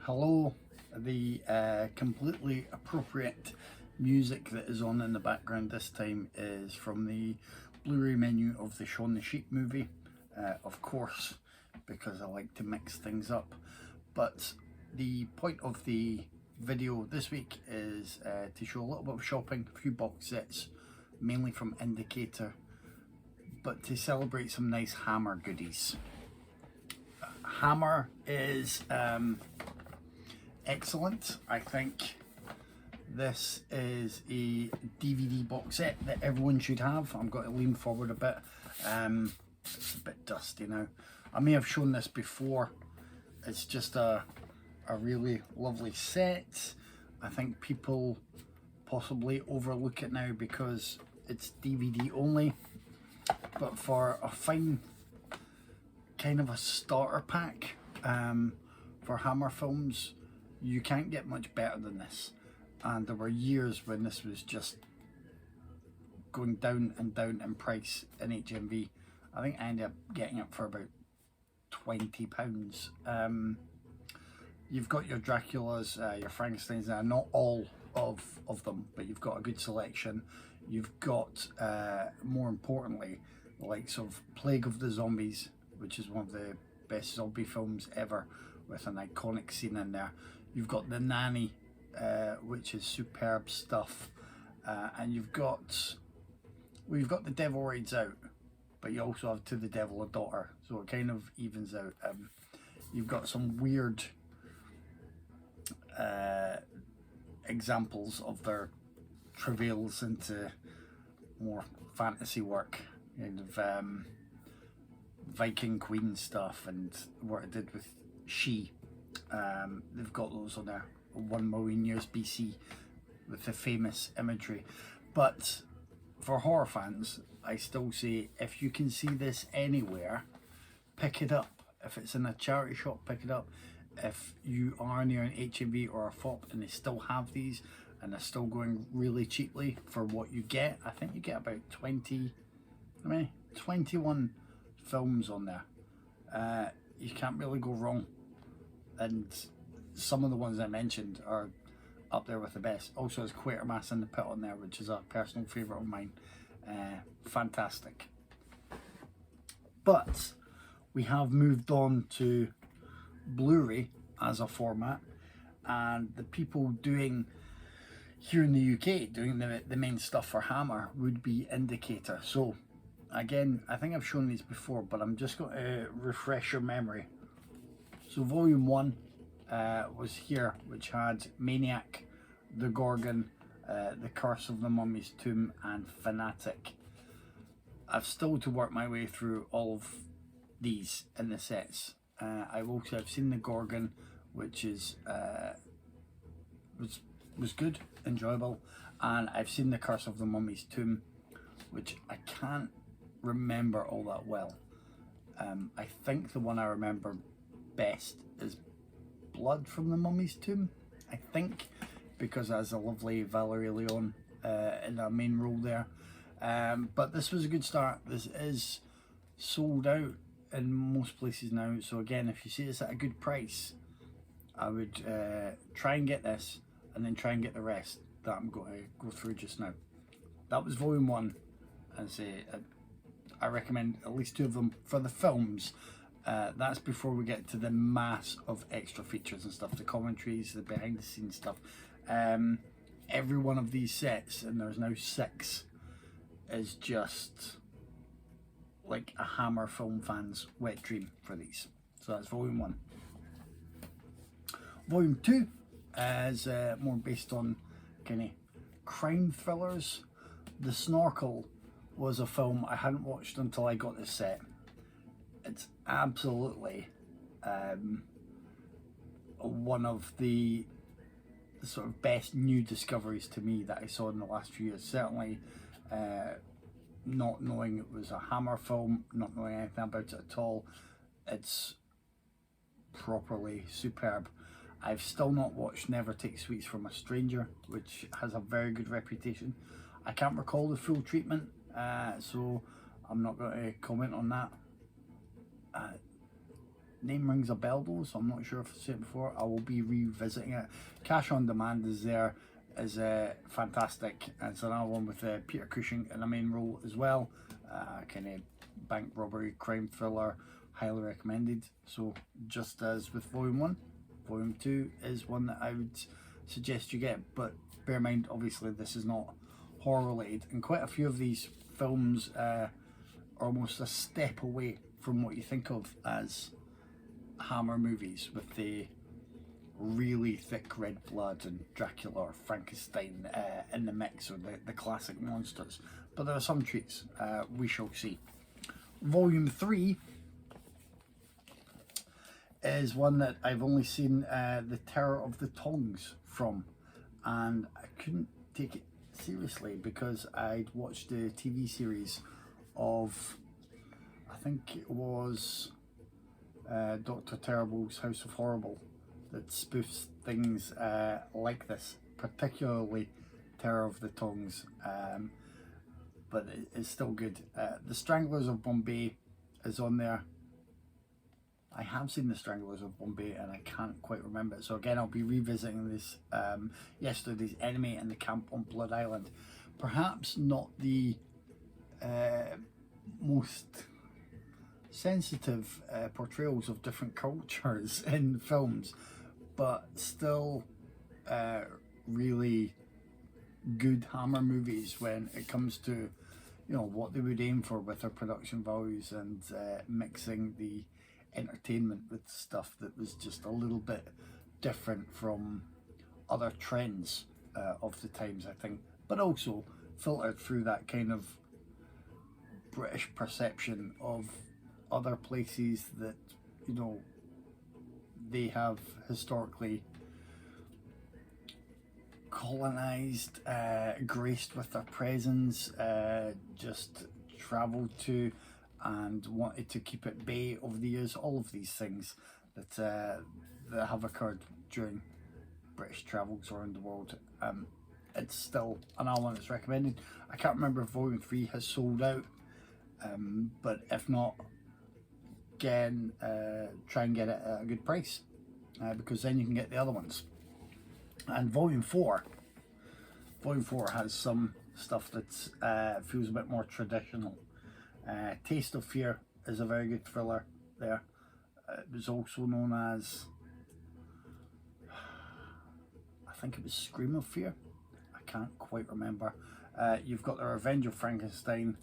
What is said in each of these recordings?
Hello, the completely appropriate music that is on in the background this time is from the Blu-ray menu of the Shaun the Sheep movie, of course, because I like to mix things up. But the point of the video this week is to show a little bit of shopping, a few box sets, mainly from Indicator, but to celebrate some nice Hammer goodies. Hammer is excellent. I think this is a DVD box set that everyone should have. I'm going to lean forward a bit. It's a bit dusty now. I may have shown this before. It's just a really lovely set. I think people possibly overlook it now because it's DVD only, but for a fine kind of a starter pack for Hammer films, you can't get much better than this. And there were years when this was just going down and down in price in HMV. I think I ended up getting it for about £20. You've got your Draculas, your Frankensteins, not all of them, but you've got a good selection. You've got, more importantly, the likes of Plague of the Zombies, which is one of the best zombie films ever, with an iconic scene in there. You've got The Nanny, which is superb stuff, and you've got The Devil Rides Out, but you also have To the Devil a Daughter, so it kind of evens out. You've got some weird examples of their travails into more fantasy work, kind of Viking Queen stuff, and what it did with She. They've got those on there, 1 million years BC, with the famous imagery. But for horror fans, I still say, if you can see this anywhere, pick it up. If it's in a charity shop, pick it up. If you are near an HMV or a FOP and they still have these and they're still going really cheaply for what you get, I think you get about 21 films on there. You can't really go wrong, and some of the ones I mentioned are up there with the best. Also has Quatermass in the Pit on there, which is a personal favourite of mine. Fantastic. But we have moved on to Blu-ray as a format, and the people doing here in the UK doing the main stuff for Hammer would be Indicator. So again, I think I've shown these before, but I'm just going to refresh your memory. So volume 1 was here, which had Maniac, The Gorgon, The Curse of the Mummy's Tomb, and Fanatic. I've still to work my way through all of these in the sets. I've seen The Gorgon, which is was good, enjoyable, and I've seen The Curse of the Mummy's Tomb, which I can't remember all that well. I think the one I remember best is Blood from the Mummy's Tomb, I think, because there's a lovely Valerie Leon in a main role there. But this was a good start. This is sold out in most places now, so again, if you see this at a good price, I would try and get this and then try and get the rest that I'm going to go through just now. That was volume 1, and say I recommend at least 2 of them for the films. That's before we get to the mass of extra features and stuff, the commentaries, the behind the scenes stuff. Every one of these sets, and there's now 6, is just like a Hammer film fan's wet dream for these. So that's volume 1. Volume 2 is more based on kind of crime thrillers. The Snorkel was a film I hadn't watched until I got this set. It's absolutely one of the sort of best new discoveries to me that I saw in the last few years. Certainly not knowing it was a Hammer film, not knowing anything about it at all, it's properly superb. I've still not watched Never Take Sweets from a Stranger, which has a very good reputation. I can't recall the full treatment, so I'm not going to comment on that. name rings a bell though, so I'm not sure if I've seen it before. I will be revisiting it. Cash on Demand is there, is fantastic. And it's another one with Peter Cushing in a main role as well. Kind of bank robbery, crime thriller, highly recommended. So just as with Volume 1, Volume 2 is one that I would suggest you get. But bear in mind, obviously, this is not horror related. And quite a few of these films are almost a step away from what you think of as Hammer movies, with the really thick red blood and Dracula or Frankenstein in the mix, or the classic monsters. But there are some treats, we shall see. Volume 3 is one that I've only seen The Terror of the Tongs from, and I couldn't take it seriously because I'd watched the TV series of, I think it was Dr. Terrible's House of Horrible, that spoofs things like this, particularly Terror of the Tongues, but it's still good. The Stranglers of Bombay is on there. I have seen The Stranglers of Bombay and I can't quite remember it, so again I'll be revisiting this, Yesterday's Enemy and The Camp on Blood Island. Perhaps not the most sensitive portrayals of different cultures in films, but still really good Hammer movies when it comes to, you know, what they would aim for with their production values, and mixing the entertainment with stuff that was just a little bit different from other trends of the times, I think, but also filtered through that kind of British perception of other places that, you know, they have historically colonized, graced with their presence, just travelled to and wanted to keep at bay over the years. All of these things that have occurred during British travels around the world. It's still another one that's recommended. I can't remember if Volume 3 has sold out, but if not, again, try and get it at a good price, because then you can get the other ones. And Volume 4 has some stuff that feels a bit more traditional. Taste of Fear is a very good thriller there. It was also known as, I think it was Scream of Fear. I can't quite remember. You've got The Revenge of Frankenstein,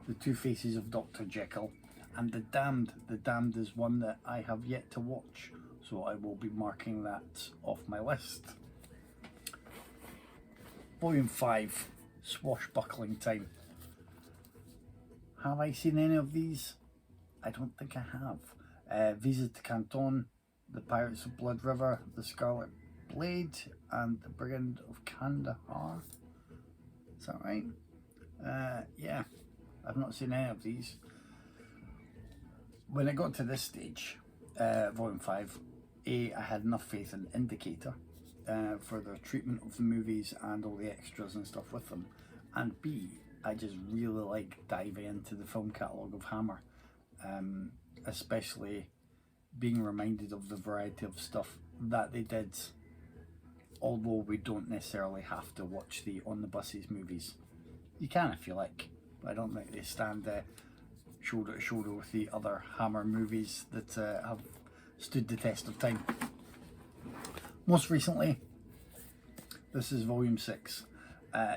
The Two Faces of Dr. Jekyll, and The Damned. The Damned is one that I have yet to watch, so I will be marking that off my list. Volume 5, Swashbuckling Time. Have I seen any of these? I don't think I have. Visa to Canton, The Pirates of Blood River, The Scarlet Blade, and The Brigand of Kandahar. Is that right? Yeah, I've not seen any of these. When I got to this stage, Volume 5, A, I had enough faith in Indicator for their treatment of the movies and all the extras and stuff with them, and B, I just really like diving into the film catalogue of Hammer, especially being reminded of the variety of stuff that they did, although we don't necessarily have to watch the On the Buses movies. You can if you like, but I don't think they stand shoulder to shoulder with the other Hammer movies that have stood the test of time. Most recently, this is Volume 6.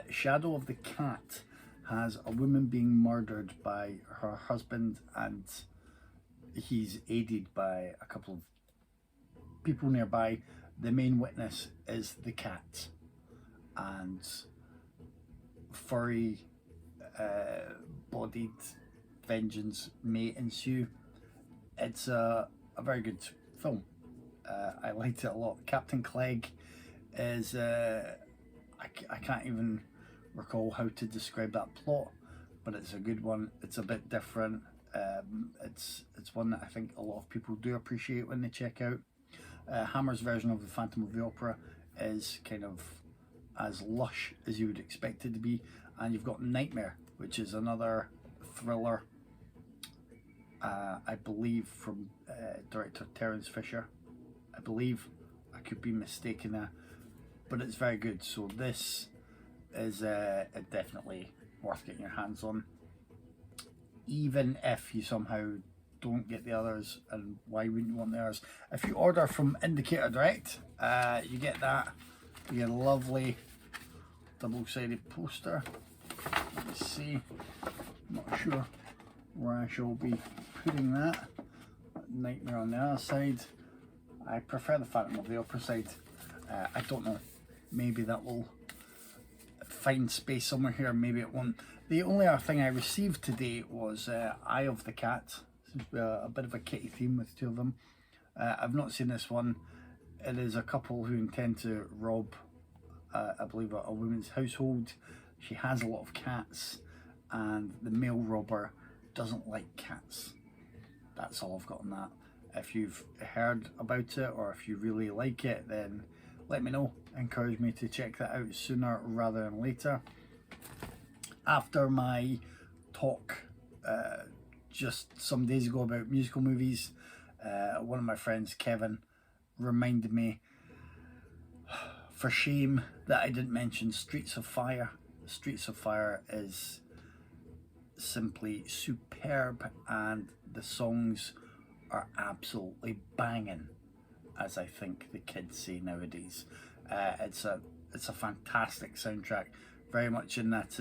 Shadow of the Cat has a woman being murdered by her husband, and he's aided by a couple of people nearby. The main witness is the cat, and furry bodied vengeance may ensue. It's a very good film. I liked it a lot. Captain Clegg is, I can't even recall how to describe that plot, but it's a good one. It's a bit different. It's one that I think a lot of people do appreciate when they check out. Hammer's version of the Phantom of the Opera is kind of as lush as you would expect it to be, and you've got Nightmare, which is another thriller I believe from director Terence Fisher. I believe, I could be mistaken there, but it's very good. So this is definitely worth getting your hands on, even if you somehow don't get the others. And why wouldn't you want the others? If you order from Indicator Direct, you get that. You get a lovely double-sided poster. Let me see. I'm not sure where I shall be putting that. Nightmare on the other side. I prefer the Phantom of the Opera side. I don't know. Maybe that will find space somewhere here. Maybe it won't. The only other thing I received today was Eye of the Cat. Seems to be a bit of a kitty theme with two of them. I've not seen this one. It is a couple who intend to rob, I believe, a woman's household. She has a lot of cats, and the male robber doesn't like cats. That's all I've got on that. If you've heard about it, or if you really like it, then let me know. Encourage me to check that out sooner rather than later. After my talk just some days ago about musical movies, one of my friends, Kevin, reminded me, for shame, that I didn't mention Streets of Fire. Streets of Fire is simply superb, and the songs are absolutely banging, as I think the kids say nowadays. It's a fantastic soundtrack, very much in that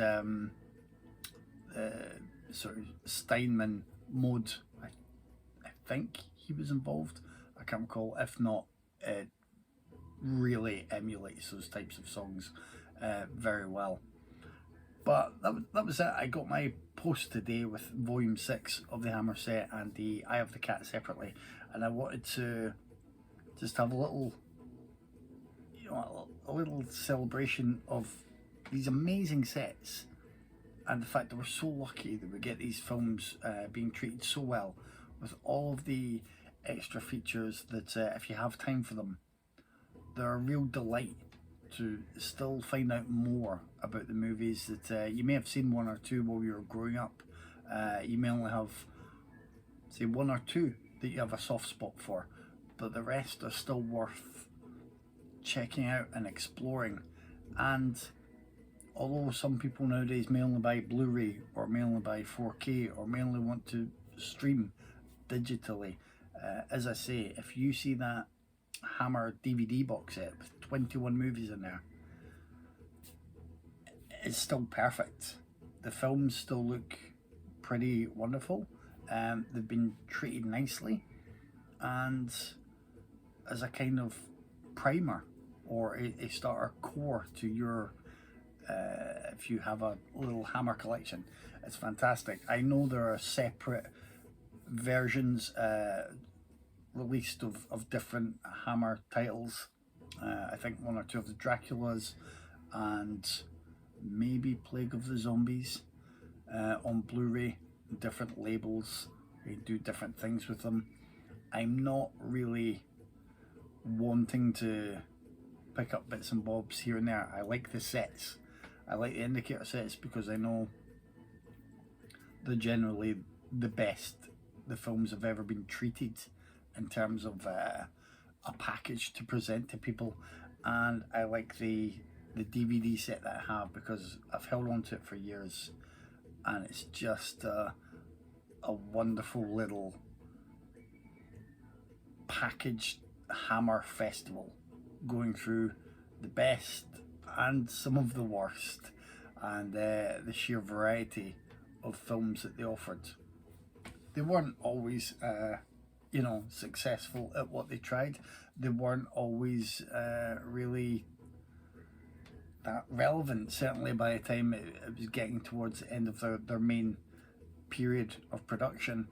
sort of Steinman mode. I think he was involved. I can't recall. If not, it really emulates those types of songs very well. But that was it. I got my post today with Volume 6 of the Hammer set and the Eye of the Cat separately, and I wanted to just have a little, a little celebration of these amazing sets, and the fact that we're so lucky that we get these films being treated so well, with all of the extra features that if you have time for them, they're a real delight to still find out more about the movies that you may have seen one or two while you were growing up. You may only have, say, one or two that you have a soft spot for, but the rest are still worth checking out and exploring. And although some people nowadays may only buy Blu-ray, or may only buy 4K, or may only want to stream digitally, as I say, if you see that Hammer DVD box set with 21 movies in there, it's still perfect. The films still look pretty wonderful. They've been treated nicely, and as a kind of primer or a starter core to your if you have a little Hammer collection, it's fantastic. I know there are separate versions released of different Hammer titles. I think one or two of the Draculas and maybe Plague of the Zombies on Blu-ray, different labels. They do different things with them. I'm not really wanting to pick up bits and bobs here and there. I like the sets. I like the Indicator sets because I know they're generally the best the films have ever been treated in terms of a package to present to people. And I like the DVD set that I have because I've held on to it for years, and it's just a wonderful little packaged Hammer festival, going through the best and some of the worst, and the sheer variety of films that they offered. They weren't always successful at what they tried. They weren't always really that relevant, certainly by the time it was getting towards the end of their main period of production.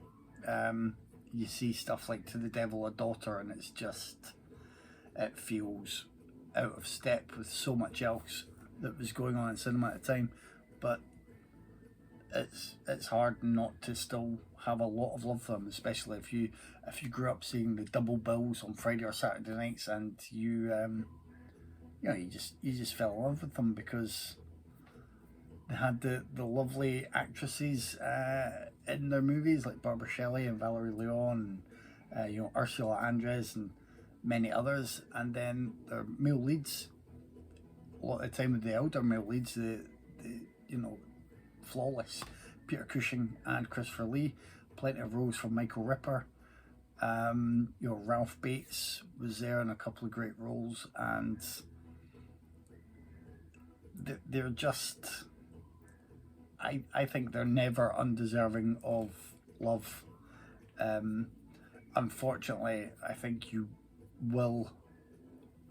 You see stuff like To the Devil a Daughter, and it feels out of step with so much else that was going on in cinema at the time. But it's hard not to still have a lot of love for them, especially if you grew up seeing the double bills on Friday or Saturday nights, and you just fell in love with them because they had the lovely actresses in their movies like Barbara Shelley and Valerie Leon, and you know, Ursula Andress and many others. And then their male leads, a lot of the time with the elder male leads, the you know, flawless Peter Cushing and Christopher Lee. Plenty of roles from Michael Ripper. You know, Ralph Bates was there in a couple of great roles, and they're just, I think they're never undeserving of love. Unfortunately, I think you will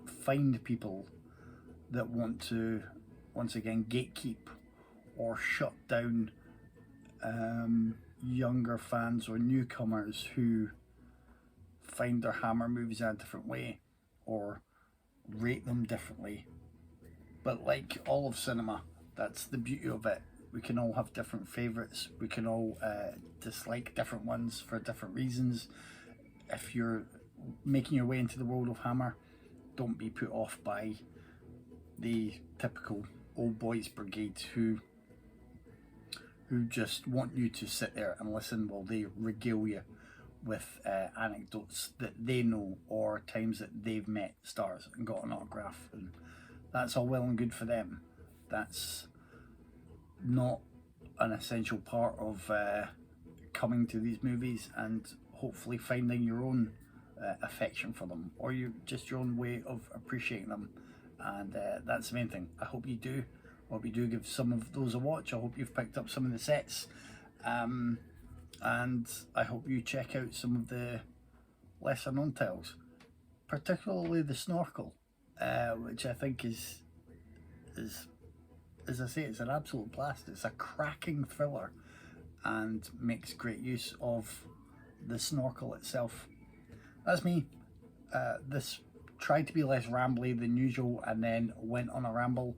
find people that want to, once again, gatekeep or shut down younger fans or newcomers who find their Hammer movies in a different way or rate them differently. But like all of cinema, that's the beauty of it. We can all have different favourites. We can all dislike different ones for different reasons. If you're making your way into the world of Hammer, don't be put off by the typical old boys brigade who just want you to sit there and listen while they regale you with anecdotes that they know or times that they've met stars and got an autograph. And that's all well and good for them. That's not an essential part of coming to these movies and hopefully finding your own affection for them, or just your own way of appreciating them. And that's the main thing. I hope you do. I hope you do give some of those a watch. I hope you've picked up some of the sets. And I hope you check out some of the lesser known titles, particularly the Snorkel, which I think is, as I say, it's an absolute blast. It's a cracking thriller and makes great use of the Snorkel itself. That's me. This tried to be less rambly than usual and then went on a ramble.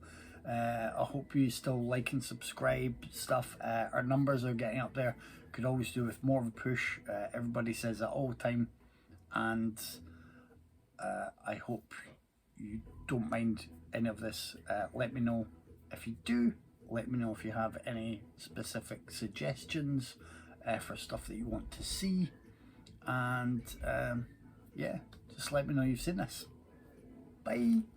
I hope you still like and subscribe stuff. Our numbers are getting up there. Could always do with more of a push. Everybody says that all the time, and I hope you don't mind any of this. Let me know if you do. Let me know if you have any specific suggestions for stuff that you want to see, and yeah, just let me know you've seen this. Bye.